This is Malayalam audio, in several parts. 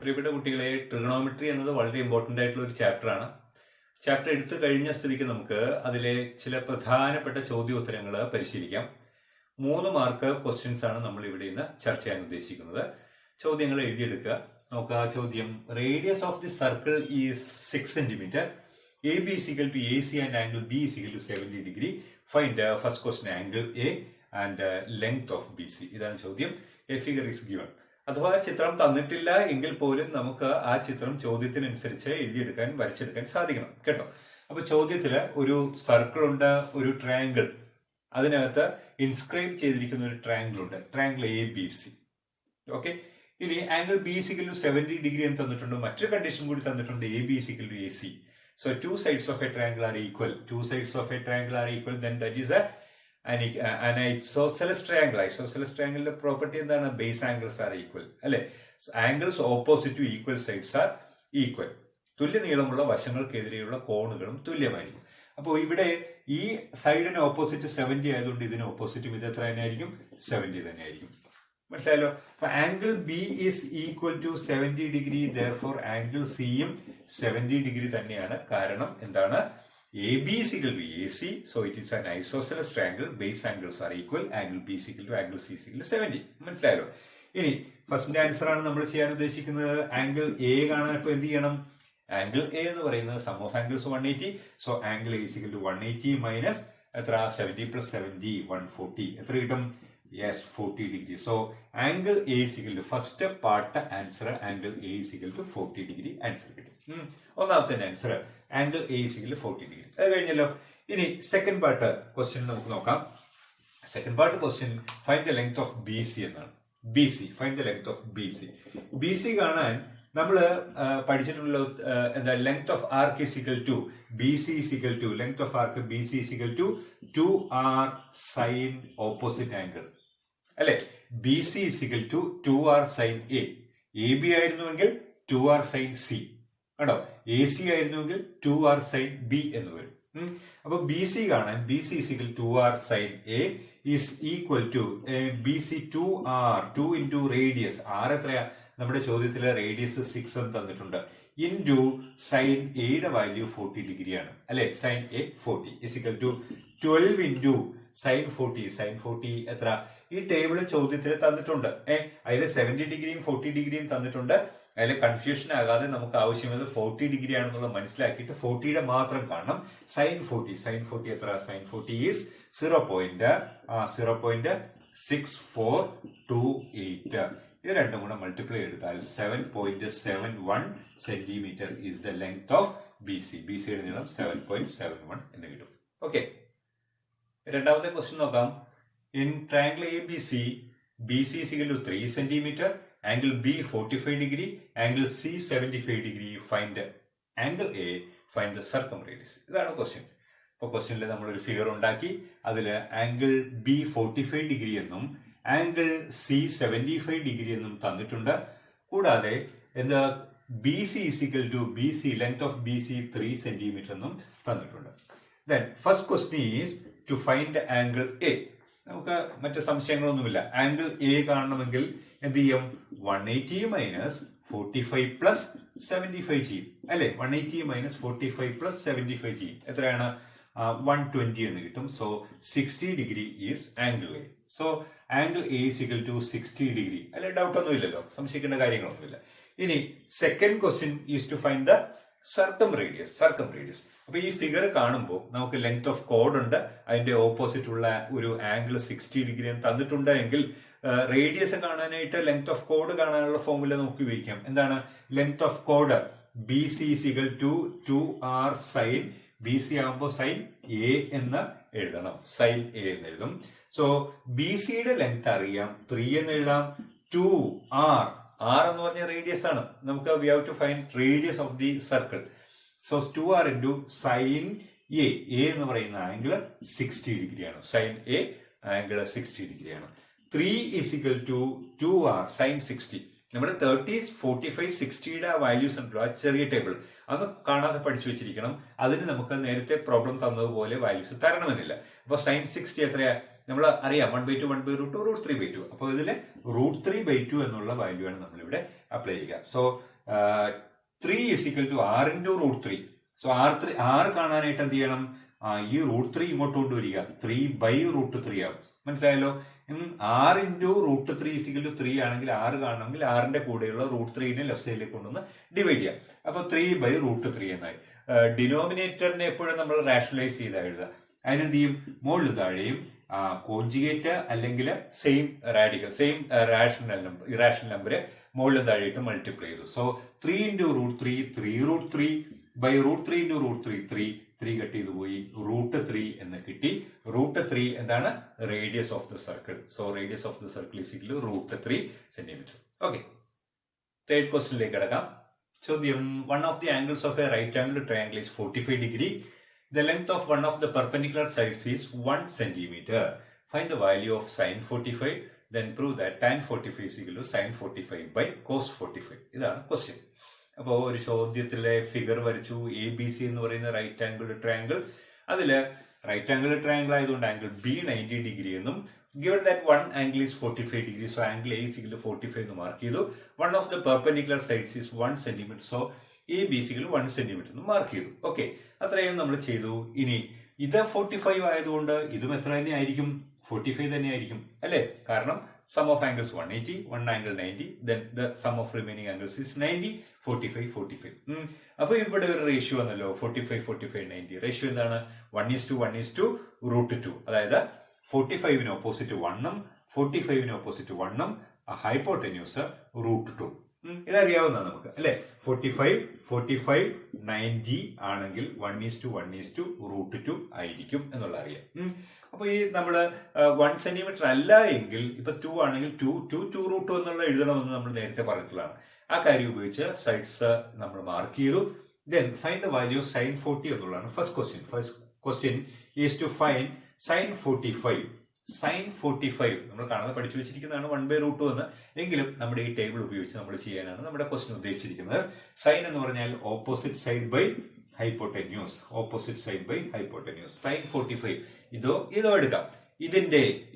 പ്രിയപ്പെട്ട കുട്ടികളെ, ട്രിഗണോമെട്രി എന്നത് വളരെ ഇമ്പോർട്ടന്റ് ആയിട്ടുള്ള ഒരു ചാപ്റ്ററാണ്. ചാപ്റ്റർ എടുത്തു കഴിഞ്ഞ സ്ഥിതിക്ക് നമുക്ക് അതിലെ ചില പ്രധാനപ്പെട്ട ചോദ്യോത്തരങ്ങൾ പരിശീലിക്കാം. 3 മാർക്ക് ക്വസ്റ്റ്യൻസ് ആണ് നമ്മൾ ഇവിടെ ഇന്ന് ചർച്ച ചെയ്യാൻ ഉദ്ദേശിക്കുന്നത്. ചോദ്യങ്ങൾ എഴുതിയെടുക്കുക. നോക്കുക. ചോദ്യം: radius of the circle is 6 centimetre. AB is equal to AC and angle B is equal to 70 degree. Find first question angle A and length of BC. ഇതാണ് ചോദ്യം. A figure is given. അഥവാ ചിത്രം തന്നിട്ടില്ല എങ്കിൽ പോലും നമുക്ക് ആ ചിത്രം ചോദ്യത്തിനനുസരിച്ച് എഴുതിയെടുക്കാൻ വരച്ചെടുക്കാൻ സാധിക്കണം കേട്ടോ. അപ്പൊ ചോദ്യത്തില് ഒരു സർക്കിൾ ഉണ്ട്, ഒരു ട്രയാങ്കിൾ, അതിനകത്ത് ഇൻസ്ക്രൈബ് ചെയ്തിരിക്കുന്ന ഒരു ട്രയാങ്കിൾ ഉണ്ട്, ട്രയാങ്കിൾ ABC. ഓക്കെ. ഇനി angle B is equal to 70 degree എന്ന് തന്നിട്ടുണ്ട്. മറ്റൊരു കണ്ടീഷൻ കൂടി തന്നിട്ടുണ്ട്, AB is equal to AC. So two sides of a triangle are equal. Two sides of a triangle are equal. Then that is an isosceles triangle. Isosceles triangle property എന്താണ്? Base angles are equal. അല്ലെ? Angles opposite to equal sides are equal. തുല്യ നീളമുള്ള വശങ്ങൾക്കെതിരെയുള്ള കോണുകളും തുല്യമായിരിക്കും. അപ്പോൾ ഇവിടെ ഈ സൈഡിന് ഓപ്പോസിറ്റ് 70 ആയതുകൊണ്ട് ഇതിന് ഓപ്പോസിറ്റും ഇത് എത്ര തന്നെയായിരിക്കും? 70 തന്നെയായിരിക്കും. മനസ്സിലായല്ലോ? അപ്പൊ angle B is equal to 70 degree. Therefore angle സിയും 70 ഡിഗ്രി തന്നെയാണ്. കാരണം എന്താണ്? AB is equal to AC, so it is an isosceles triangle. Base angles are equal. Angle B is equal to angle C is equal to 70. മനസ്സിലായല്ലോ? ഇനി ഫസ്റ്റിന്റെ ആൻസർ ആണ് നമ്മൾ ചെയ്യാൻ ഉദ്ദേശിക്കുന്നത്. ആംഗിൾ എ കാണാൻ ഇപ്പൊ എന്ത് ചെയ്യണം? ആംഗിൾ എ എന്ന് പറയുന്നത് sum of angles 180. So angle A is equal to 180 minus എത്ര? 70 പ്ലസ് 70 140. എത്ര കിട്ടും? Yes, 40 degree. So angle A is equal to first part answer. Angle A is equal to 40 degree answer കിട്ടും. ഒന്നാമത്തെ answer angle A is equal to 40 degree. അത് കഴിഞ്ഞല്ലോ. ഇനി സെക്കൻഡ് പാർട്ട് ക്വസ്റ്റ്യൻ നമുക്ക് നോക്കാം. Second part question find the length of BC എന്നാണ്. BC find the length of BC. BC കാണാൻ നമ്മൾ പഠിച്ചിട്ടുള്ള എന്താ? Length of arc is equal to BC is equal to length of arc BC is equal to 2R sin opposite angle. അല്ലെ? BC is equal to 2R sin A. AB ആയിരുന്നുവെങ്കിൽ 2R sin C. കേട്ടോ. AC ആയിരുന്നുവെങ്കിൽ 2R sin B എന്ന് വരും. അപ്പൊ BC കാണാൻ BC is equal to 2R sin A is equal to BC 2R 2 into radius. R എത്രയാ? നമ്മുടെ ചോദ്യത്തില് റേഡിയസ് 6 എന്ന് തന്നിട്ടുണ്ട്. ഇൻറ്റു സൈൻ എയുടെ വാല്യൂ 40 ഡിഗ്രിയാണ്. അല്ലെ? Sine A 40 is equal to 12 into sine 40. Sine 40 എത്ര? ഈ ടേബിള് ചോദ്യത്തിൽ തന്നിട്ടുണ്ട്. അതിൽ 70 ഡിഗ്രിയും 40 ഡിഗ്രിയും തന്നിട്ടുണ്ട്. അതിൽ കൺഫ്യൂഷൻ ആകാതെ നമുക്ക് ആവശ്യമുള്ളത് 40 ഡിഗ്രി ആണെന്നുള്ളത് മനസ്സിലാക്കിയിട്ട് 40യുടെ മാത്രം കാണണം. സൈൻ 40 എത്ര? Sine 40 is 0.6428. ഇത് രണ്ടും കൂടെ മൾട്ടിപ്ലൈ എടുത്താൽ 7.71 centimetre is the length of BC. BCയുടെ നീളം 7.71 എന്ന് കിട്ടും. ഓക്കെ. രണ്ടാമത്തെ ക്വസ്റ്റ്യൻ നോക്കാം. In triangle ABC, BC is equal to 3 centimeter, angle B 45 degree, angle C 75 degree. Find angle A, find the circumradius. ഇതാണ് ക്വസ്റ്റ്യൻ. ഇപ്പൊ ക്വസ്റ്റ്യനിൽ നമ്മളൊരു ഫിഗർ ഉണ്ടാക്കി. അതിൽ ആംഗിൾ B 45 ഡിഗ്രി എന്നും ആംഗിൾ C 75 ഡിഗ്രി എന്നും തന്നിട്ടുണ്ട്. കൂടാതെ എന്താ? BC is equal to BC, length of BC 3 centimeter എന്നും തന്നിട്ടുണ്ട്. Then first question is to find angle A. നമുക്ക് മറ്റു സംശയങ്ങളൊന്നുമില്ല. ആംഗിൾ എ കാണണമെങ്കിൽ എന്ത് ചെയ്യും? 180 മൈനസ് 45 പ്ലസ് 75 ചെയ്യും. അല്ലെ? 180 മൈനസ് 45 പ്ലസ് 75 ചെയ്യും. എത്രയാണ്? 120 എന്ന് കിട്ടും. So 60 degree is angle A. So angle A is equal to 60 degree. അല്ലെ? ഡൗട്ട് ഒന്നും ഇല്ലല്ലോ, സംശയിക്കേണ്ട കാര്യങ്ങളൊന്നുമില്ല. ഇനി second question is to find the circumradius. അപ്പൊ ഈ ഫിഗർ കാണുമ്പോൾ നമുക്ക് ലെങ്ത് ഓഫ് കോഡ് ഉണ്ട്, അതിന്റെ ഓപ്പോസിറ്റ് ഉള്ള ഒരു ആംഗിൾ 60 ഡിഗ്രി തന്നിട്ടുണ്ട് എങ്കിൽ റേഡിയസ് കാണാനായിട്ട് ലെങ്ത് ഓഫ് കോഡ് കാണാനുള്ള ഫോർമുല നമുക്ക് ഉപയോഗിക്കാം. എന്താണ്? Length of code BC is equal to 2R sin. BC ആകുമ്പോൾ സൈൻ A എന്ന് എഴുതണം. സൈൻ A എന്ന് എഴുതും. സോ BCയുടെ ലെങ്ത് അറിയാം, 3 എന്ന് എഴുതാം. 2R എന്ന് പറഞ്ഞ റേഡിയസ് ആണ്. നമുക്ക് we have to find radius of the circle. So 2R into sin A. A എന്ന് പറയുന്ന ആംഗിൾ 60 ഡിഗ്രിയാണ്. സൈൻ A ആംഗിൾ 60 ഡിഗ്രിയാണ്. 3 is equal to 2R sin 60. നമ്മുടെ 30, 45, 60യുടെ വാല്യൂസ് ഉണ്ടല്ലോ, ആ ചെറിയ ടേബിൾ അന്ന് കാണാതെ പഠിച്ചു വെച്ചിരിക്കണം. അതിന് നമുക്ക് നേരത്തെ പ്രോബ്ലം തന്നതുപോലെ വാല്യൂസ് തരണമെന്നില്ല. അപ്പൊ സൈൻ 60 എത്രയാ? നമ്മൾ അറിയാം 1/2 1/√2 √3/2. അപ്പോൾ ഇതിലെ √3/2 എന്നുള്ള വാല്യൂ ആണ് നമ്മളിവിടെ അപ്ലൈ ചെയ്യുക. So 3 is equal to r into root 3. So r കാണാനായിട്ട് എന്ത് ചെയ്യണം? ഈ റൂട്ട് 3 ഇങ്ങോട്ട് കൊണ്ടുവരിക. 3 by root 3 ആവും. മനസ്സിലായല്ലോ? r into root 3 is equal to 3 ആണെങ്കിൽ r കാണണമെങ്കിൽ r കൂടെയുള്ള root 3നെ ലെഫ്റ്റ് സൈഡിലേക്ക് കൊണ്ടുവന്ന് ഡിവൈഡ് ചെയ്യാം. അപ്പൊ 3 by root 3 എന്നായി. ഡിനോമിനേറ്ററിനെ എപ്പോഴും നമ്മൾ റാഷണലൈസ് ചെയ്താ എഴുതുക. അതിനെന്ത് ചെയ്യും? മുകളിൽ താഴെയും കോൺജുഗേറ്റ് അല്ലെങ്കിൽ same radical same irrational number മുകളിൽ താഴെയിട്ട് മൾട്ടിപ്ലൈ ചെയ്തു. So 3 into root 3 3 root 3 by root 3 into root 3 3 cut ചെയ്തു പോയി. റൂട്ട് 3 എന്ന് കിട്ടി. റൂട്ട് 3 എന്താണ്? Radius of the circle. So radius of the circle is equal to root 3 centimetre. Okay, third ക്വസ്റ്റ്യനിലേക്ക് കിടക്കാം. ചോദ്യം, one of the angles of a right angle triangle is 45 degree. The length of one of the perpendicular sides is 1 centimeter. Find the value of sin 45. Then prove that tan 45 is equal to sin 45 by cos 45. ഇതാണ് ക്വസ്റ്റ്യൻ. അപ്പോൾ ഒരു ചോദ്യത്തിലെ ഫിഗർ വരച്ചു. ABC എന്ന് പറയുന്ന റൈറ്റ് ആംഗിൾ ട്രയാംഗിൾ. അതില് റൈറ്റ് ആംഗിൾ ട്രയാംഗിൾ ആയതുകൊണ്ട് ആംഗിൾ B 90 ഡിഗ്രി എന്നും, given that one angle is 45 degree, so angle A is equal to 45 എന്ന് മാർക്ക് ചെയ്തു. One of the perpendicular sides is 1 centimeter, so AB is equal to 1 centimeter എന്ന് മാർക്ക് ചെയ്തു. ഓക്കെ, അത്രയും നമ്മൾ ചെയ്തു. ഇനി ഇത് 45 ആയതുകൊണ്ട് ഇതും എത്ര തന്നെ ആയിരിക്കും? 45 തന്നെ ആയിരിക്കും അല്ലെ? കാരണം sum of angles 180, one angle 90, then the sum of remaining angles is 90, 45, 45. അപ്പൊ ഇവിടെ ഒരു റേഷ്യോ വന്നല്ലോ, 45, 45, 90. റേഷ്യോ എന്താണ്? 1:1 root 2. അതായത് 45 ഓപ്പോസിറ്റ് 1ഉം 45 ഓപ്പോസിറ്റ് 1ഉം ഹൈപ്പോട്ടന്യൂസ് റൂട്ട് 2. ഇതറിയാവുന്നതാണ് നമുക്ക് അല്ലെ? 45, 45, 90 ആണെങ്കിൽ 1:1 root 2 ആയിരിക്കും എന്നുള്ള അറിയാം. അപ്പൊ ഈ നമ്മള് 1 സെന്റിമീറ്റർ അല്ല എങ്കിൽ ഇപ്പൊ 2 ആണെങ്കിൽ 2 root 2 എന്നുള്ള എഴുതണമെന്ന് നമ്മൾ നേരത്തെ പറഞ്ഞിട്ടുള്ളതാണ്. ആ കാര്യം ഉപയോഗിച്ച് സൈഡ്സ് നമ്മൾ മാർക്ക് ചെയ്തു. Then find the value of sin 40 എന്നുള്ളതാണ് first question. First question is to find sin 45. sin 45 നമ്മൾ കാണാതെ പഠിച്ചു വെച്ചിരിക്കുന്നതാണ് 1/√2 എന്ന്. എങ്കിലും നമ്മുടെ ഈ ടേബിൾ ഉപയോഗിച്ച് നമ്മൾ ചെയ്യാനാണ് നമ്മുടെ ക്വസ്റ്റ്യൻ ഉദ്ദേശിച്ചിരിക്കുന്നത്. സൈൻ എന്ന് പറഞ്ഞാൽ opposite side by hypotenuse. Opposite side by hypotenuse. sin 45 ഇതോ എടുക്കാം.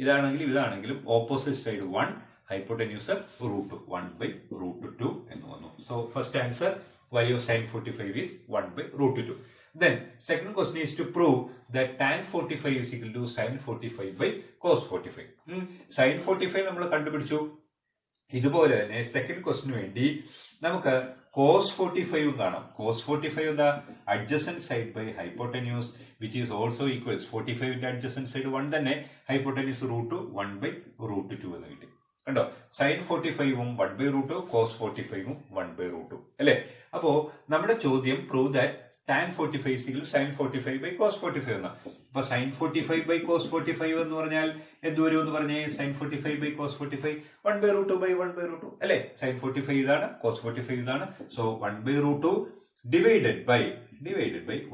ഇതാണെങ്കിലും ഓപ്പോസിറ്റ് സൈഡ് 1, ഹൈപ്പോട്ടന്യൂസ് റൂട്ട് 1/√2 എന്ന് വന്നു. So first answer, value of sin 45 is 1/√2. Then second question is to prove that tan 45 is equal to sin 45 by cos 45. sin 45 നമ്മൾ കണ്ടുപിടിച്ചു. ഇതുപോലെ തന്നെ സെക്കൻഡ് ക്വസ്റ്റിന് വേണ്ടി നമുക്ക് cos 45 കാണാം. cos 45 എന്താ? adjacent side by hypotenuse which is also equals 45 ന്റെ adjacent side 1 തന്നെ, hypotenuse root 1/√2 എന്ന് കിട്ടി. കണ്ടോ? sin 45 1/√2, cos 45 1/√2 അല്ലെ? അപ്പോ നമ്മുടെ ചോദ്യം prove that tan 45 is equal to sin 45 by cos 45 എന്നാ. അപ്പൊ sin 45 by cos 45 എന്ന് പറഞ്ഞാൽ എന്തുവരും എന്ന് പറഞ്ഞേ? sin 45 by cos 45 1/√2 by 1/√2 അല്ലെ? sin 45 ഇതാണ്, cos 45 ഇതാണ്. So 1/√2 divided by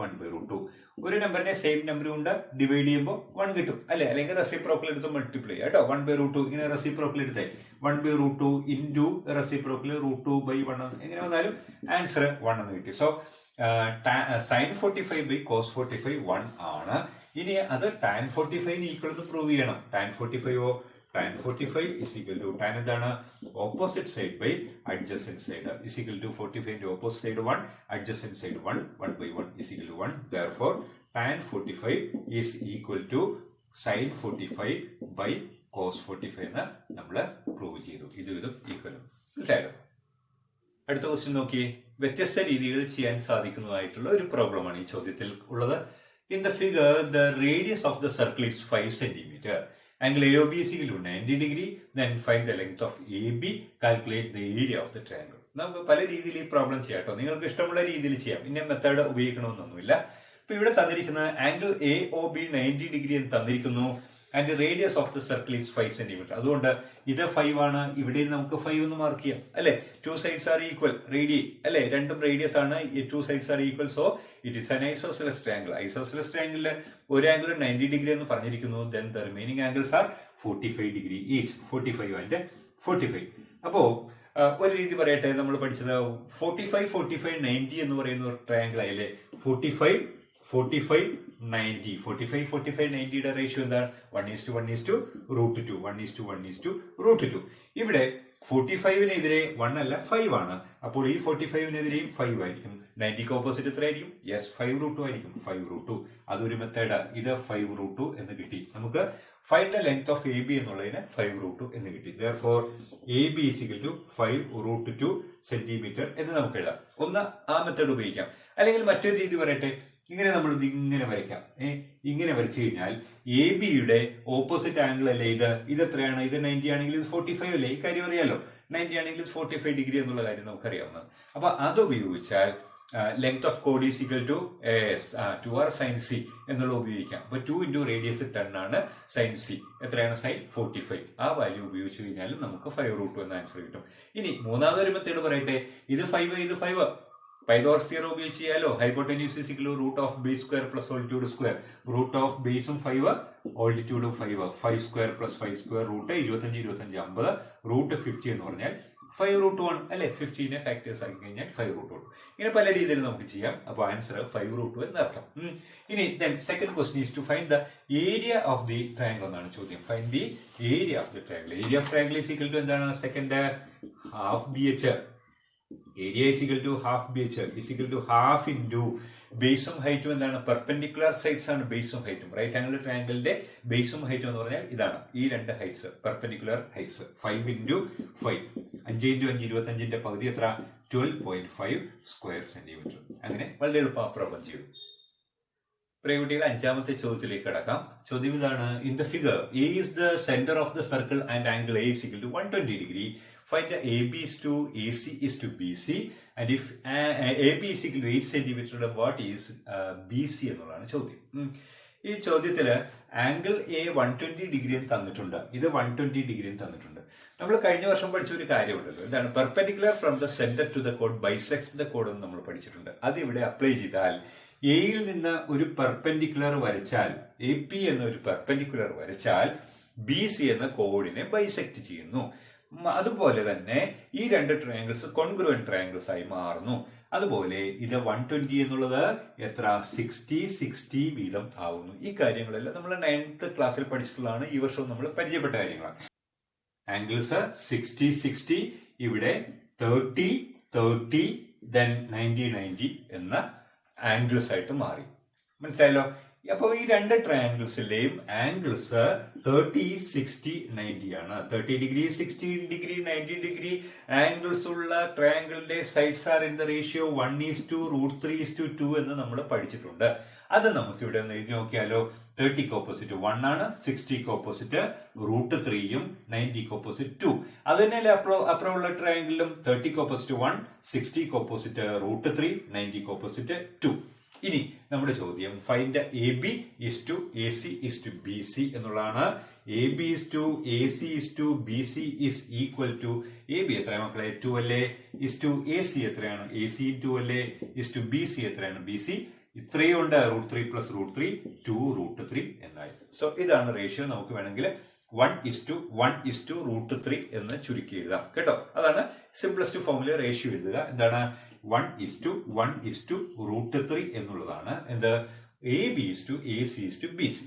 1/√2. ഒരു നമ്പറിനെ സെയിം നമ്പർ കൊണ്ട് ഡിവൈഡ് ചെയ്യുമ്പോൾ 1 കിട്ടും അല്ലെ? അല്ലെങ്കിൽ റെസിപ്രോക്കൽ എടുത്ത് മൾട്ടിപ്ലൈ കേട്ടോ. 1/√2 ഇങ്ങനെ റെസിപ്രോക്കൽ എടുത്തേ 1/√2 ഇൻറ്റു റെസിപ്രോക്കൽ √2/1 എങ്ങനെ വന്നാലും ആൻസർ 1 എന്ന് കിട്ടി. സോ sin 45 by cos 45 1 ആണ്. ഇനി അത് tan 45 ഈക്വൽ എന്ന് പ്രൂവ് ചെയ്യണം. tan 45 is equal to tan എന്താണ്? Opposite side by adjacent side is equal to 45 ന്റെ opposite side 1, adjacent side 1, 1/1 is equal to 1. Therefore tan 45 is equal to sin 45 by cos 45 എന്ന് നമ്മൾ പ്രൂവ് ചെയ്തു. ഇതും ഈക്വൽ. മനസ്സിലായോ? അടുത്ത ക്വസ്റ്റ്യൻ നോക്കി. വ്യത്യസ്ത രീതികളിൽ ചെയ്യാൻ സാധിക്കുന്നതായിട്ടുള്ള ഒരു പ്രോബ്ലമാണ് ഈ ചോദ്യത്തിൽ ഉള്ളത്. In the figure the radius of the circle is 5 centimetre. Angle AOB is equal to 90 degree. Then find the length of AB. Calculate the area of the triangle. നമുക്ക് പല രീതിയിൽ ഈ പ്രോബ്ലം ചെയ്യാം കേട്ടോ. നിങ്ങൾക്ക് ഇഷ്ടമുള്ള രീതിയിൽ ചെയ്യാം. ഇന്ന മെത്തേഡ് ഉപയോഗിക്കണമെന്നൊന്നുമില്ല. ഇപ്പൊ ഇവിടെ തന്നിരിക്കുന്ന ആംഗിൾ AOB 90 ഡിഗ്രി എന്ന് തന്നിരിക്കുന്നു. And radius of the circle is 5 centimetre. അതുകൊണ്ട് ഇത് 5 ആണ്. ഇവിടെയും നമുക്ക് 5 എന്ന് മാർക്ക് ചെയ്യാം അല്ലെ? 2 sides are equal റേഡിയ അല്ലെ? രണ്ടും റേഡിയസ് ആണ്. 2 sides are equal, so it is an isosceles triangle. Isosceles triangle ഒരു ആംഗിൾ 90 ഡിഗ്രി എന്ന് പറഞ്ഞിരിക്കുന്നു. then the remaining angles are 45 degree each. 45 and 45. അപ്പോ ഒരു രീതി പറയട്ടെ. നമ്മൾ പഠിച്ചത് 45, 45, 90 എന്ന് പറയുന്ന ഒരു ട്രയാംഗിൾ ആയില്ലേ? 45, 45, 90. 45, 45, 90 യുടെ റേഷ്യോ എന്താണ്? 1:1 √2. 1:1 √2. ഇവിടെ 45-നെതിരെ 1 അല്ല 5 ആണ്. അപ്പോൾ ഈ 45-നെതിരെയും 5 ആയിരിക്കും. 90ക്ക് ഓപ്പോസിറ്റ് എത്ര ആയിരിക്കും? യെസ്, 5√2 ആയിരിക്കും. 5√2 അതൊരു മെത്തേഡ്. ഇത് 5√2 എന്ന് കിട്ടി. നമുക്ക് find the length of A B എന്നുള്ളതിന് 5√2 എന്ന് കിട്ടി. therefore AB = 5√2 സെന്റിമീറ്റർ എന്ന് നമുക്ക് എഴുതാം. ഒന്ന് ആ മെത്തേഡ് ഉപയോഗിക്കാം. അല്ലെങ്കിൽ മറ്റൊരു രീതി പറയട്ടെ, ഇങ്ങനെ നമ്മൾ ഇങ്ങനെ വരയ്ക്കാം. ഇങ്ങനെ വരച്ചു കഴിഞ്ഞാൽ എ ബിയുടെ ഓപ്പോസിറ്റ് ആംഗിൾ അല്ലേ ഇത് എത്രയാണ്? ഇത് 90 ആണെങ്കിൽ ഇത് 45 അല്ലേ? ഈ കാര്യം അറിയാലോ. 90 ആണെങ്കിൽ 45 ഡിഗ്രി എന്നുള്ള കാര്യം നമുക്കറിയാവുന്നതാണ്. അപ്പൊ അത് ഉപയോഗിച്ചാൽ ലെങ്ത് ഓഫ് കോഡ് is equal to 2r sin c എന്നുള്ള ഉപയോഗിക്കാം. അപ്പൊ 2 × റേഡിയസ് 10 ആണ്. sin c എത്രയാണ്? sin 45. ആ വാല്യൂ ഉപയോഗിച്ചു കഴിഞ്ഞാലും നമുക്ക് 5√2 എന്ന ആൻസർ കിട്ടും. ഇനി മൂന്നാമതൊരു മെത്തേഡ് പറയട്ടെ. ഇത് 5 ഇത് 5. പൈതോറസ് തിയറം ഉപയോഗിച്ച് ചെയ്യാലോ. Hypotenuse = √(b² + altitude². റൂട്ട് ബേസും 5 ഓൾട്ടിറ്റ്യൂഡും 5. 5² + 5² റൂട്ട് 25 25 50 √50 എന്ന് പറഞ്ഞാൽ 5√1 അല്ലെ? 15 ഫാക്ടേഴ്സ് ആക്കി കഴിഞ്ഞാൽ 5√1. ഇങ്ങനെ പല രീതിയിൽ നമുക്ക് ചെയ്യാം. അപ്പൊ ആൻസർ 5√2 എന്നർത്ഥം. ഇനി second question is to find the area of the triangle എന്നാണ് ചോദ്യം. Find the area of the triangle. Area of triangle is equal to എന്താണ്? Second half BH. Area is equal to half BH is equal to half into ബേസും ഹൈറ്റും എന്താണ്? പെർപെൻഡിക്കുലർ സൈഡ്സ് ആണ് ബേസും ഹൈറ്റും. റൈറ്റ് ആംഗിൾ ട്രയാങ്കിളിന്റെ ബേസും ഹൈറ്റും എന്ന് പറഞ്ഞാൽ ഇതാണ്. ഈ രണ്ട് ഹൈറ്റ്സ് പെർപെൻഡിക്കുലർ ഹൈറ്റ്സ്. 5 × 5 5 × 5 25ന്റെ പകുതി എത്ര? 12.5 സ്ക്വയർ സെന്റിമീറ്റർ. അങ്ങനെ വളരെ എളുപ്പം പ്രോബ്ലം ചെയ്തു. പ്രിയകുട്ടികൾ, അഞ്ചാമത്തെ ചോദ്യത്തിലേക്ക് കടക്കാം. ചോദ്യം ഇതാണ്. In the figure A is the centre of the circle and angle A is equal to 120 degree. Find the AB is to AC is to BC, and if AB is equal to 8 centimeter, what is BC എന്നുള്ളതാണ് ചോദ്യം. ഈ ചോദ്യത്തില് ആംഗിൾ എ 120 ഡിഗ്രി തന്നിട്ടുണ്ട്. ഇത് 120 ഡിഗ്രി തന്നിട്ടുണ്ട്. നമ്മൾ കഴിഞ്ഞ വർഷം പഠിച്ച ഒരു കാര്യമുണ്ടല്ലോ. എന്താണ്? Perpendicular from the centre to the code bisects the code എന്ന് നമ്മൾ പഠിച്ചിട്ടുണ്ട്. അത് ഇവിടെ അപ്ലൈ ചെയ്താൽ എയിൽ നിന്ന് ഒരു പെർപെൻഡിക്കുലർ വരച്ചാൽ, AP എന്ന ഒരു പെർപെൻഡിക്കുലർ വരച്ചാൽ BC എന്ന കോഡിനെ ബൈസെക്ട് ചെയ്യുന്നു. അതുപോലെ തന്നെ ഈ രണ്ട് ട്രയാങ്കിൾസ് കോൺഗ്രുവന്റ് ട്രയാങ്കിൾസ് ആയി മാറുന്നു. അതുപോലെ ഇത് 120 എന്നുള്ളത് എത്ര? 60 വീതം ആവുന്നു. ഈ കാര്യങ്ങളെല്ലാം നമ്മൾ 9th ക്ലാസ്സിൽ പഠിച്ചിട്ടുള്ളതാണ്. ഈ വർഷവും നമ്മൾ പരിചയപ്പെട്ട കാര്യങ്ങളാണ്. ആംഗിൾസ് 60 ഇവിടെ 30 then 90 എന്ന ആംഗിൾസ് ആയിട്ട് മാറി. മനസ്സിലായല്ലോ? അപ്പോൾ ഈ രണ്ട് ട്രയാങ്കിൾസിലെയും ആംഗിൾസ് 30, 60, 90 ആണ്. 30 ഡിഗ്രി, 60 ഡിഗ്രി, 90 ഡിഗ്രി ആംഗിൾസ് ഉള്ള ട്രയാങ്കിളിന്റെ sides are in the ratio 1:√3:2 എന്ന് നമ്മൾ പഠിച്ചിട്ടുണ്ട്. അത് നമുക്ക് ഇവിടെ ഒന്ന് എഴുതി നോക്കിയാലോ. 30ക്ക് ഓപ്പോസിറ്റ് 1 ആണ്, 60ക്ക് ഓപ്പോസിറ്റ് √3യും 90ക്ക് ഓപ്പോസിറ്റ് 2. അത് തന്നെയല്ലേ അപ്പുറമുള്ള ട്രയാങ്കിളിലും 30ക്ക് ഓപ്പോസിറ്റ് 1, 60ക്ക് ഓപ്പോസിറ്റ് √3, 90ക്ക് ഓപ്പോസിറ്റ് 2. ഇനി നമ്മുടെ ചോദ്യം find AB is to AC is to BC എന്നുള്ളതാണ്. AB is to AC is to BC is equal to AB എത്രയാണ് മക്കളെ? 2 അല്ലേ? is to AC എത്രയാണ്? AC 2 അല്ലേ? is to BC എത്രയാണ്? BC ഇത്രയും ഉണ്ട്. √3 + √3 2√3 എന്നായി. സോ ഇതാണ് റേഷ്യോ. നമുക്ക് വേണമെങ്കിൽ 1:1:√3 എന്ന് ചുരുക്കി എഴുതാം കേട്ടോ. അതാണ് സിംപ്ലസ്റ്റ് ഫോമിൽ റേഷ്യോ എഴുതുക. എന്താണ്? 1:1:√3 എന്നുള്ളതാണ്. എന്ത്? AB is to AC is to BC.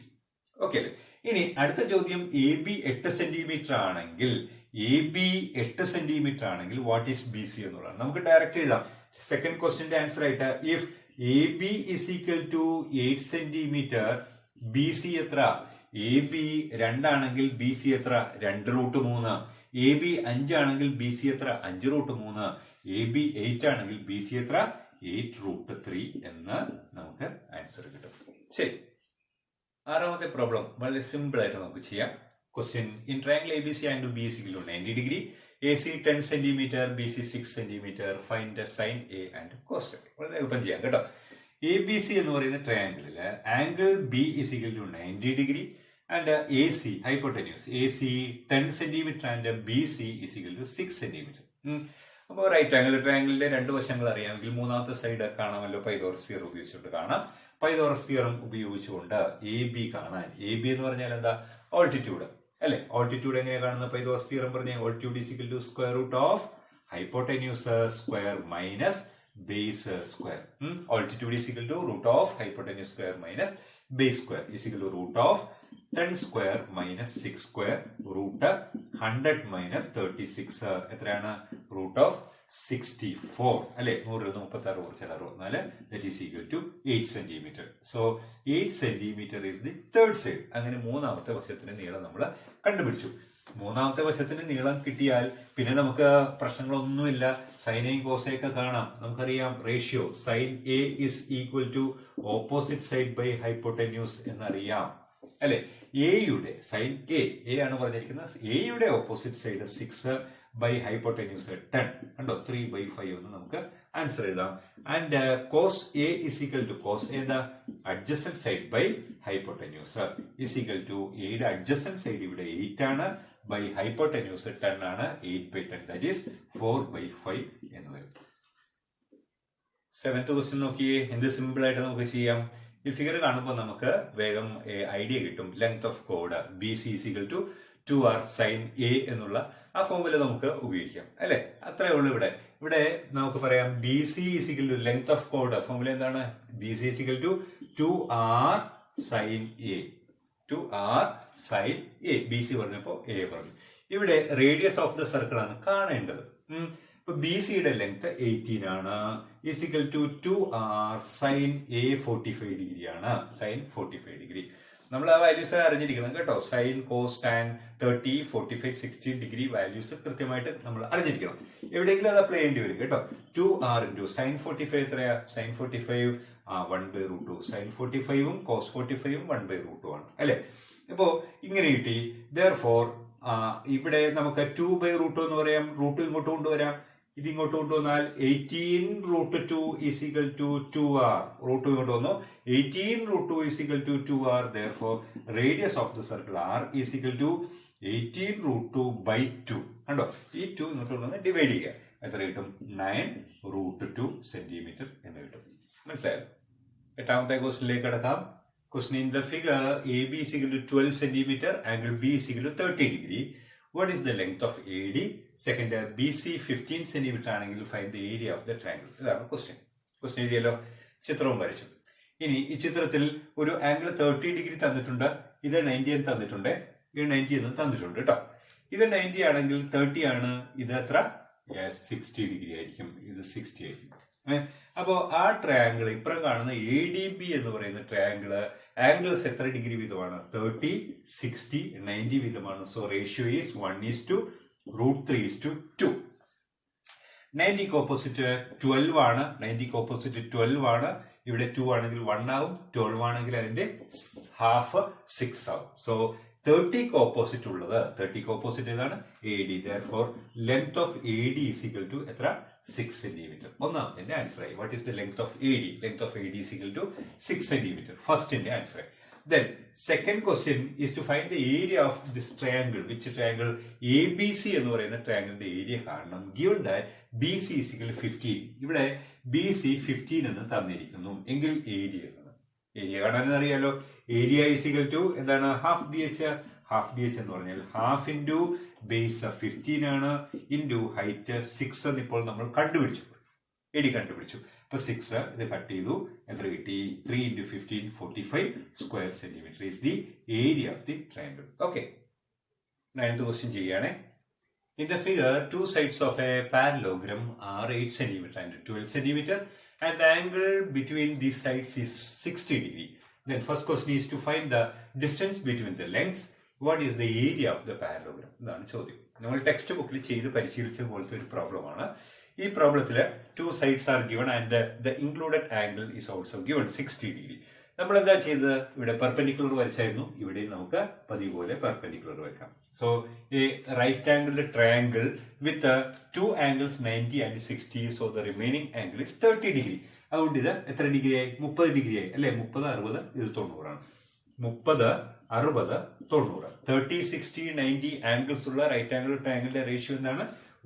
Okay അല്ലേ? ഇനി അടുത്ത ചോദ്യം AB 8 സെന്റിമീറ്റർ ആണെങ്കിൽ വാട്ട് ഈസ് BC എന്നുള്ളതാണ്. നമുക്ക് ഡയറക്റ്റ് എഴുതാം. സെക്കൻഡ് ക്വസ്റ്റ്യന്റെ ആൻസർ ആയിട്ട് if AB is equal to 8 centimetre, BC എത്ര? AB 2 ആണെങ്കിൽ BC എത്ര? 2√3. AB 5 ആണെങ്കിൽ BC എത്ര? 5√3. AB 8 ആണെങ്കിൽ BC എത്ര? 8√3 എന്ന് നമുക്ക് ആൻസർ കിട്ടും. ശരി, ആറാമത്തെ പ്രോബ്ലം വളരെ സിമ്പിൾ ആയിട്ട് നമുക്ക് ചെയ്യാം. Question in triangle ABC angle B is equal to 90 degree, AC 10 centimetre, BC 6 centimetre. Find sin A and cos A. വളരെ എളുപ്പം ചെയ്യാം കേട്ടോ. ABC എന്ന് പറയുന്ന ട്രയാങ്കിളില് angle B is equal to 90 degree and AC hypotenuse AC 10 centimetre and BC is equal to 6 centimetre. അപ്പോൾ റൈറ്റ് ആംഗിൾ ട്രയാങ്കിളിന്റെ രണ്ട് വശങ്ങൾ അറിയാമെങ്കിൽ മൂന്നാമത്തെ സൈഡ് കാണാമല്ലോ. പൈതോറസ് തിയറം ഉപയോഗിച്ചുകൊണ്ട് കാണാം. പൈതോറസ് തിയറം ഉപയോഗിച്ചുകൊണ്ട് AB കാണാൻ. AB എന്ന് പറഞ്ഞാൽ എന്താ? ഓൾട്ടിറ്റ്യൂഡ് അല്ലെ? ഓൾട്ടിറ്റ്യൂഡ് എങ്ങനെയാണ് കാണുന്നത്? പൈതോറസ് തിയറം പറഞ്ഞ altitude is equal to square root of hypotenuse square minus base square. Altitude is equal to root of hypotenuse square minus base square is equal to root of 10 square minus 6 square root 100 minus 36 എത്രയാണ് root of 64 അല്ലെ 136 കുറച്ചാൽ 64 that is equal to 8 centimeter. So 8 centimeter is the third side. അങ്ങനെ മൂന്നാമത്തെ വശത്തിന്റെ നീളം നമ്മൾ കണ്ടുപിടിച്ചു. മൂന്നാമത്തെ വശത്തിന് നീളം കിട്ടിയാൽ പിന്നെ നമുക്ക് പ്രശ്നങ്ങളൊന്നുമില്ല. സൈനയും കോസയൊക്കെ കാണാം. നമുക്കറിയാം ratio sine A is equal to opposite side by hypotenuse എന്നറിയാം അല്ലെ. എയുടെ സൈൻ എ ആണ് പറഞ്ഞിരിക്കുന്നത്. എയുടെ ഓപ്പോസിറ്റ് സൈഡ് 6 ബൈ ഹൈപ്പോട്ടന്യൂസ് 10 കണ്ടോ 3/5 എന്ന് നമുക്ക് ആൻസർ എഴുതാം. And cos A is equal to cos ഏതാ adjacent side by hypotenuse is equal to എയുടെ അഡ്ജസന്റ് സൈഡ് ഇവിടെ 8 ആണ് ബൈ ഹൈപ്പോട്ടന്യൂസ് 10 ആണ് 8/10 ദാറ്റ് ഈസ് 4/5 എന്ന് വരും. 7th ക്വസ്റ്റ്യൻ നോക്കിയേ, എന്ത് സിമ്പിൾ ആയിട്ട് നമുക്ക് ചെയ്യാം. ഈ ഫിഗർ കാണുമ്പോൾ നമുക്ക് വേഗം ഐഡിയ കിട്ടും. ലെങ്ത് ഓഫ് കോഡ് B C is equal to 2r sine A എന്നുള്ള ആ ഫോമുല നമുക്ക് ഉപയോഗിക്കാം അല്ലെ. അത്രേ ഉള്ളൂ. ഇവിടെ നമുക്ക് പറയാം B C is equal to length of കോഡ് ഫോമുല എന്താണ്? B C is equal to 2r sine A 2r sine A. B C പറഞ്ഞപ്പോ എ പറഞ്ഞു. ഇവിടെ റേഡിയസ് ഓഫ് ദ സർക്കിൾ ആണ് കാണേണ്ടത്. ഇപ്പൊ ബി സിയുടെ ലെങ്ത് 18 ആണ് is equal to 2r sine A 45 degree ആണ്. സൈൻ 45 ഡിഗ്രി നമ്മൾ ആ വാല്യൂസ് അറിഞ്ഞിരിക്കണം കേട്ടോ. Sine cos tan 30 45 60 degree values കൃത്യമായിട്ട് നമ്മൾ അറിഞ്ഞിരിക്കണം. എവിടെയെങ്കിലും അത് അപ്ലൈ ചെയ്യേണ്ടി വരും കേട്ടോ. 2r ഇൻറ്റു സൈൻ 45 എത്രയാ? സൈൻ 45 1/√2. സൈൻ 45ഉം കോസ് 45ഉം 1/√2 ആണ് അല്ലെ. ഇപ്പോ ഇങ്ങനെ കിട്ടി. therefore ഇവിടെ നമുക്ക് 2/√2 എന്ന് പറയാം. റൂട്ട് ഇങ്ങോട്ട് കൊണ്ടുവരാം. ഇത് ഇങ്ങോട്ട് കൊണ്ടുവന്നാൽ 18√2 is equal to 2r. Root ഇങ്ങോട്ട് വന്നു. 18√2 is equal to 2r. therefore radius of the circle r is equal to 18√2/2. കണ്ടോ, ഈ 2 ഇങ്ങോട്ട് കൊണ്ടുവന്ന് ഡിവൈഡ് ചെയ്യുക. എത്ര കിട്ടും? 9√2 സെന്റിമീറ്റർ എന്ന് കിട്ടും. മനസ്സിലായോ? 8ാമത്തെ ക്വസ്റ്റിനിലേക്ക് കടക്കാം. Question in the figure AB is equal to 12 centimeter, angle B is equal to 30 degree. What is the length of AD? Second, BC 15 centimeter ആണെങ്കിൽ find the area of the triangle. ഇതാണ് ക്വസ്റ്റ്യൻ. ക്വസ്റ്റ്യൻ എഴുതിയല്ലോ, ചിത്രവും വരച്ചു. ഇനി ഈ ചിത്രത്തിൽ ഒരു ആംഗിൾ 30 ഡിഗ്രി തന്നിട്ടുണ്ട്. ഇത് 90 എന്ന് തന്നിട്ടുണ്ട്. ഇത് 90 എന്ന് തന്നിട്ടുണ്ട് കേട്ടോ. ഇത് 90 ആണെങ്കിൽ 30 ആണ്. ഇത് എത്ര? 60 ഡിഗ്രി ആയിരിക്കും. ഇത് 60 ആയിരിക്കും. അപ്പോ ആ ട്രയാങ്കിൾ ഇപ്പുറം കാണുന്ന ADB എന്ന് പറയുന്ന ട്രയാങ്കിള് ആംഗിൾസ് എത്ര ഡിഗ്രി വീതമാണ്? 30 60 90 വീതമാണ്. So ratio is 1:√3:2. 90ക്ക് ഓപ്പോസിറ്റ് 12 ആണ്. 90ക്ക് ഓപ്പോസിറ്റ് 12 ആണ്. ഇവിടെ 2 ആണെങ്കിൽ 1 ആവും. 12 ആണെങ്കിൽ അതിന്റെ ഹാഫ് 6 ആവും. സോ 30ക്ക് ഓപ്പോസിറ്റ് ഉള്ളത് 30ക്ക് ഓപ്പോസിറ്റ് ഏതാണ്? AD. therefore length of AD is equal to എത്ര? 6 centimeter. ഒന്നാമത്തെ ആൻസർ ആയി. What is the length of AD? Length of AD is equal to 6 centimeter. ഫസ്റ്റിന്റെ ആൻസർ ആയി. Then second question is to find the area of this triangle. Which triangle? ABC എന്ന് പറയുന്ന ട്രയാങ്കിളിന്റെ ഏരിയ കാണണം. Given that BC is equal to 15. ഇവിടെ BC 15 എന്ന് തന്നിരിക്കുന്നു എങ്കിൽ ഏരിയ കാണാൻ അറിയാലോ. ഏരിയ ഈസ് ഈക്വൽ ടു എന്താണ്? Half BH. ഹാഫ് BH എന്ന് പറഞ്ഞാൽ ഹാഫ് ഇൻറ്റു ബേസ് 15 ആണ് ഇൻറ്റു ഹൈറ്റ് 6 എന്ന് ഇപ്പോൾ നമ്മൾ കണ്ടുപിടിച്ചു. AD കണ്ടുപിടിച്ചു. അപ്പൊ 6 ഇത് കട്ട് ചെയ്തു. എത്ര കിട്ടി? 3 × 15 45 square centimetre is the area of the triangle. Okay, 9th question ചെയ്യാണ്. In the figure, two sides of a parallelogram are 8 cm and 12 cm, and the angle between these sides is 60 degree. Then first question is to find the distance between the lengths. What is the area of the parallelogram? ഇതാണ് ചോദ്യം. നമ്മൾ ടെക്സ്റ്റ് ബുക്കിൽ ചെയ്ത് പരിശീലിച്ച പോലത്തെ ഒരു പ്രോബ്ലം ആണ്. ഈ പ്രോബ്ലത്തില് 2 sides are given and the included angle is also given 60 degree. നമ്മൾ എന്താ ചെയ്തത്? ഇവിടെ പെർപെൻഡിക്കുലർ വരച്ചായിരുന്നു. ഇവിടെ നമുക്ക് പതിവ് പോലെ പെർപെൻഡിക്കുലർ വരക്കാം. So a right angled triangle with 2 angles 90 and 60. So the remaining angle is 30 degree. അതുകൊണ്ട് ഇത് എത്ര ഡിഗ്രി ആയി? 30 ഡിഗ്രി ആയി അല്ലെ. 30 60 ഇത് 90 ആണ്. 30 60 90. 30 60 90 ആംഗിൾസ് ഉള്ള റൈറ്റ് ആംഗിൾ ട്രയാങ്കിളിന്റെ റേഷ്യോ എന്താണ്?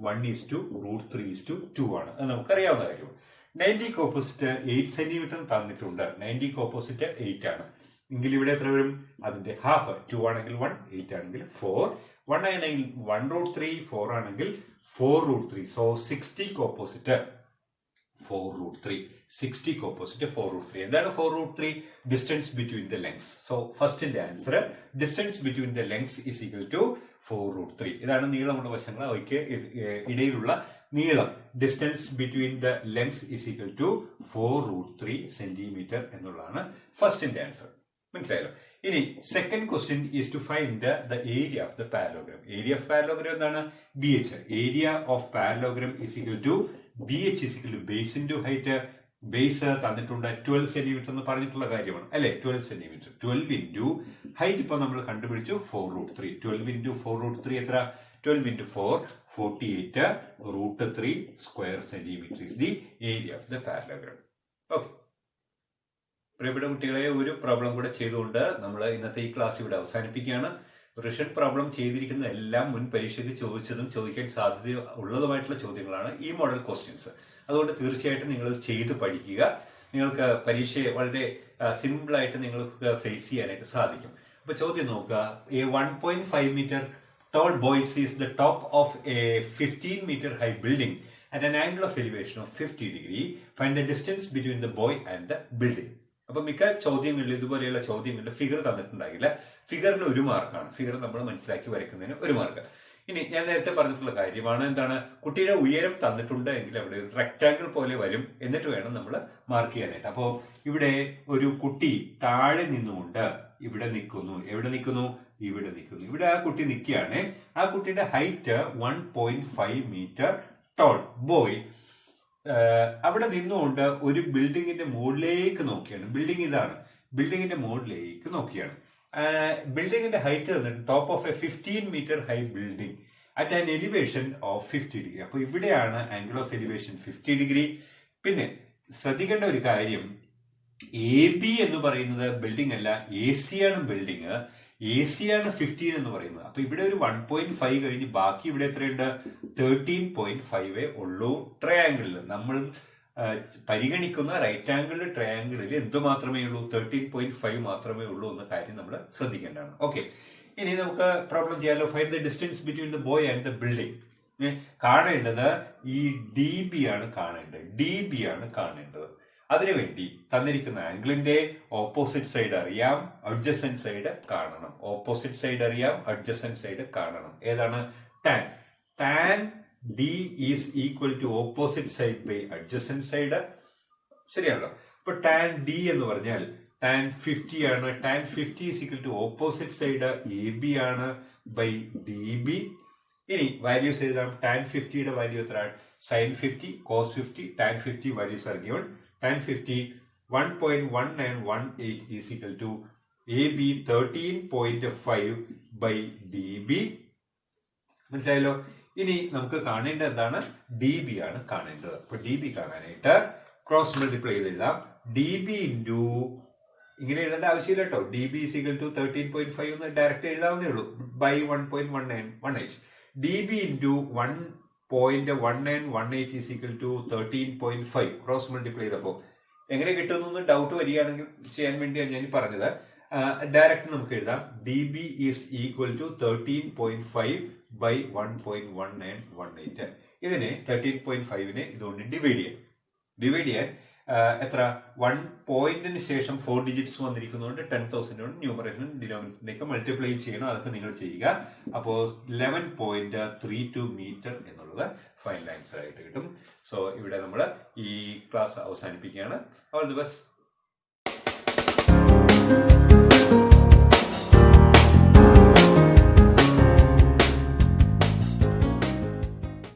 1:√3:2 ആണ്. അത് നമുക്കറിയാവുന്ന കാര്യമാണ്. 90ക്ക് ഓപ്പോസിറ്റ് 8 സെന്റിമീറ്റർ തന്നിട്ടുണ്ട്. 90ക്ക് ഓപ്പോസിറ്റ് 8 ആണ് എങ്കിൽ ഇവിടെ എത്ര വരും? അതിന്റെ ഹാഫ്. 2 ആണെങ്കിൽ 1, 8 ആണെങ്കിൽ 4, 1 ആണെങ്കിൽ 1√3, 4 ആണെങ്കിൽ 4√3. സോ 60ക്ക് ഓപ്പോസിറ്റ് 4√3. 60 ഓപ്പോസിറ്റ് 4√3. എന്താണ് 4√3? Distance between the lengths. So ഫസ്റ്റിന്റെ answer distance between the lengths is equal to 4√3. ഇതാണ് നീളമുള്ള വശങ്ങൾ, അവയ്ക്ക് ഇടയിലുള്ള നീളം. Distance between the lengths is equal to 4√3 centimetre എന്നുള്ളതാണ് ഫസ്റ്റിന്റെ ആൻസർ. മനസ്സിലായല്ലോ. ഇനി second question is to find the area of the parallelogram. Area of parallelogram എന്താണ്? BH. Area of parallelogram is equal to BH is equal to base into height. Base തന്നിട്ടുണ്ട് 12 സെന്റിമീറ്റർ എന്ന് പറഞ്ഞിട്ടുള്ള കാര്യമാണ് അല്ലെ? 12 സെന്റിമീറ്റർ. 12 ഇൻറ്റു ഹൈറ്റ് ഇപ്പൊ നമ്മൾ കണ്ടുപിടിച്ചു 4√3. 12 ഇൻറ്റു 4√3 എത്ര? 12 into 4, 48√3 square centimeter is the area of the parallelogram. Okay. പ്രിയപ്പെട്ട കുട്ടികളെ, ഒരു പ്രോബ്ലം കൂടെ ചെയ്തുകൊണ്ട് നമ്മൾ ഇന്നത്തെ ഈ ക്ലാസ് ഇവിടെ അവസാനിപ്പിക്കുകയാണ്. റിവിഷൻ പ്രോബ്ലം ചെയ്തിരിക്കുന്ന എല്ലാം മുൻ പരീക്ഷയ്ക്ക് ചോദിച്ചതും ചോദിക്കാൻ സാധ്യത ഉള്ളതുമായിട്ടുള്ള ചോദ്യങ്ങളാണ് ഈ മോഡൽ ക്വസ്റ്റ്യൻസ്. അതുകൊണ്ട് തീർച്ചയായിട്ടും നിങ്ങൾ ചെയ്ത് പഠിക്കുക. നിങ്ങൾക്ക് പരീക്ഷയെ വളരെ സിമ്പിൾ ആയിട്ട് നിങ്ങൾക്ക് ഫേസ് ചെയ്യാനായിട്ട് സാധിക്കും. അപ്പൊ ചോദ്യം നോക്കുക. A 1.5 meter tall boy sees the top of a 15 meter high building at an angle of elevation of 50 degree. Find the distance between the boy and the building. അപ്പൊ മിക്ക ചോദ്യങ്ങളിൽ ഇതുപോലെയുള്ള ചോദ്യങ്ങളിൽ ഫിഗർ തന്നിട്ടുണ്ടാകില്ല. ഫിഗറിന് 1 മാർക്കാണ്. ഫിഗർ നമ്മൾ മനസ്സിലാക്കി വരയ്ക്കുന്നതിന് 1 മാർക്ക്. ഇനി ഞാൻ നേരത്തെ പറഞ്ഞിട്ടുള്ള കാര്യമാണ്, എന്താണ്? കുട്ടിയുടെ ഉയരം തന്നിട്ടുണ്ട് എങ്കിൽ അവിടെ ഒരു റെക്ടാങ്കിൾ പോലെ വരും, എന്നിട്ട് വേണം നമ്മൾ മാർക്ക് ചെയ്യാനായിട്ട്. അപ്പോ ഇവിടെ ഒരു കുട്ടി താഴെ നിന്നുകൊണ്ട് ഇവിടെ നിൽക്കുന്നു. എവിടെ നിൽക്കുന്നു? ഇവിടെ നിൽക്കുന്നു. ഇവിടെ ആ കുട്ടി നിൽക്കുകയാണ്. ആ കുട്ടിയുടെ ഹൈറ്റ് 1.5 മീറ്റർ ടോൾ ബോയ് അവിടെ നിന്നുകൊണ്ട് ഒരു ബിൽഡിങ്ങിന്റെ മുകളിലേക്ക് നോക്കിയാണ്. ബിൽഡിംഗ് ഇതാണ്. ബിൽഡിങ്ങിന്റെ മുകളിലേക്ക് നോക്കിയാണ്. ബിൽഡിങ്ങിന്റെ ഹൈറ്റ് തന്നിട്ട് top of a 15 metre high building at an elevation of 50 degree. അപ്പൊ ഇവിടെയാണ് ആംഗിൾ ഓഫ് എലിവേഷൻ 50 ഡിഗ്രി. പിന്നെ ശ്രദ്ധിക്കേണ്ട ഒരു കാര്യം, AB എന്ന് പറയുന്നത് ബിൽഡിംഗ് അല്ല, AC ആണ് ബിൽഡിംഗ്. AC ആണ് 15 എന്ന് പറയുന്നത്. അപ്പൊ ഇവിടെ ഒരു 1.5 കഴിഞ്ഞ് ബാക്കി ഇവിടെ എത്രയുണ്ട്? 13.5 ഉള്ളൂ ട്രയാങ്കിളിൽ. നമ്മൾ പരിഗണിക്കുന്ന റൈറ്റ് ആംഗിൾ ട്രയാങ്കിളിൽ എന്ത് മാത്രമേ ഉള്ളൂ? 13.5 മാത്രമേ ഉള്ളൂ എന്ന കാര്യം നമ്മൾ ശ്രദ്ധിക്കേണ്ടതാണ്. ഓക്കെ, ഇനി നമുക്ക് പ്രോബ്ലം ചെയ്യാലോ. Find the distance between the boy and the building. കാണേണ്ടത് ഈ DB ആണ് കാണേണ്ടത്. DB ആണ് കാണേണ്ടത്. അതിനുവേണ്ടി തന്നിരിക്കുന്ന ആംഗിളിന്റെ ഓപ്പോസിറ്റ് സൈഡ് അറിയാം, അഡ്ജസന്റ് സൈഡ് കാണണം. ഓപ്പോസിറ്റ് സൈഡ് അറിയാം, അഡ്ജസന്റ് സൈഡ് കാണണം. ഏതാണ്? Tan. Tan D is equal to opposite side by adjacent side. ശരിയാണല്ലോ. ഇപ്പൊ ടാൻ D എന്ന് പറഞ്ഞാൽ ടാൻ 50 ആണ്. Tan 50 is equal to opposite side AB ആണ് ബൈ DB. ഇനി വാല്യൂസ് എഴുതാം. ടാൻ 50യുടെ വാല്യൂ എത്ര? Sine 50, cos 50, tan 50 values are given. Tan 50 1.1918 is equal to AB 13.5 by DB. മനസ്സിലായല്ലോ. ഇനി നമുക്ക് കാണേണ്ടത് എന്താണ്? DB ആണ് കാണേണ്ടത്. അപ്പൊ DB കാണാനായിട്ട് ക്രോസ് മൾട്ടിപ്ലൈ ചെയ്ത് എഴുതാം. DB ഇൻറ്റു, ഇങ്ങനെ എഴുതേണ്ട ആവശ്യമില്ല കേട്ടോ. DB is equal to 13.5 എന്ന് ഡയറക്റ്റ് എഴുതാവുന്നേ ഉള്ളൂ. By 1.1918. DB into 1.1918 is equal to 13.5. Cross multiply ചെയ്തപ്പോ എങ്ങനെ കിട്ടുന്നു ഡൗട്ട് വരികയാണെങ്കിൽ ചെയ്യാൻ വേണ്ടിയാണ് ഞാൻ പറഞ്ഞത്. ഡയറക്റ്റ് നമുക്ക് എഴുതാം. DB is equal to 13.5 by 1.1918. ഇതിനെ 13.5നെ ഇതുകൊണ്ട് ഡിവൈഡ് ചെയ്യാൻ എത്ര? 1 പോയിന്റിന് ശേഷം 4 ഡിജിറ്റ്സ് വന്നിരിക്കുന്നതുകൊണ്ട് 10,000 ന്യൂമറേഷൻ ഡിനോമിനേറ്ററിലേക്ക് മൾട്ടിപ്ലൈ ചെയ്യണം. അതൊക്കെ നിങ്ങൾ ചെയ്യുക. അപ്പോൾ 11.32 മീറ്റർ എന്നുള്ളത് ഫൈനൽ ആൻസർ ആയിട്ട് കിട്ടും. സോ ഇവിടെ നമ്മൾ ഈ ക്ലാസ് അവസാനിപ്പിക്കുകയാണ്. All the best.